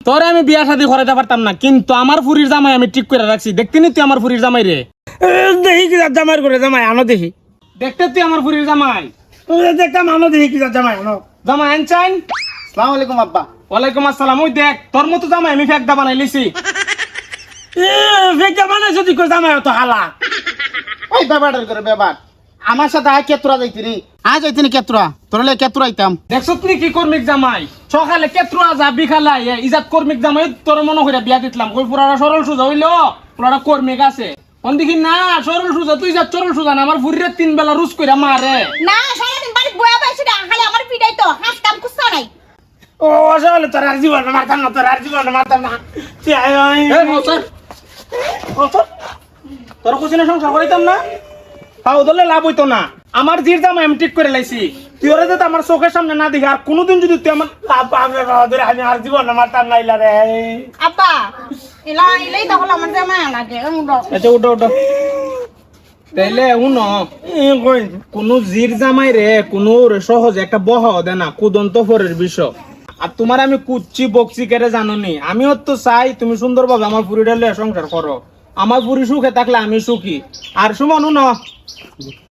তোরে আমি বিয়া শাদী করাইতে পারতাম না, কিন্তু আমার ফুরির জামাই আমি ঠিক করে রাখছি। দেখতে নি তুই আমার ফুরির জামাই রে? দেখি কি জামাই করে জামাই আনো দেখি। দেখতে তুই আমার ফুরির জামাই? দেখতাম আনো দেখি কি জামাই আনো। জামাই আনছাইন? আসসালামু আলাইকুম আব্বা। ওয়ালাইকুম আসসালাম। ওই দেখ তোর মতো জামাই আমি ফেকদা বানাই লিছি। ফেকা মানে যদি কই জামাই তো হালা। ওই ব্যাপারটার করে ব্যাপার আমার সাথে আয় কেতুরা যাইতিনি, আজ যাইতিনি কেতুরা, তোরলে কেতুরা আইতাম। দেখছো তুই কি কর্মিক জামাই? সকালে কেত্রুয়া যা বিকালে ইজাত কর্মিক জামাই তোর মনে করে বিয়া দিতলাম। কই পুরাটা সরল সুজা হইলো, পুরাটা কর্মিক আছে। কোন দেখি না সরল সুজা, তুই যা সরল সুজা না, আমার ফুরিরে 3 বেলা রুজ কইরা মারে। না সারাদিন বাড়ি বয়া বসে খালি আমার পিটাই তো হাস কাম কুছা নাই। ও আসলে তোর আর জীবন মারতাম না, তোর আর জীবন মারতাম না। এই মৌসর তোর কুছিনে সংসার করাইতাম না, তাও দলে লাভ হইতো না। আমার জির জামাই আমি ঠিক করে লাইছি। তুই ওরা যাতে আমার চোখের সামনে না দেখি, আর কোনোদিন যদি তুই আমার আমি আর জীবন মারতাম না ইলা রে। আব্বা এলাই তখন আমার জামাই লাগে। আচ্ছা উঠো উঠো। তাইলে উনো কোন জির জামাই রে কোনো সহজে একটা বহ দে না, কুদন্ত ফরের বিষয়। আর তোমার আমি কুচ্ছি বকছি কেড়ে জানো নি, আমিও তো চাই তুমি সুন্দরভাবে আমার পুরীটা লইয়া সংসার করো। আমার পুরী সুখে থাকলে আমি সুখী। আর সুমন উনো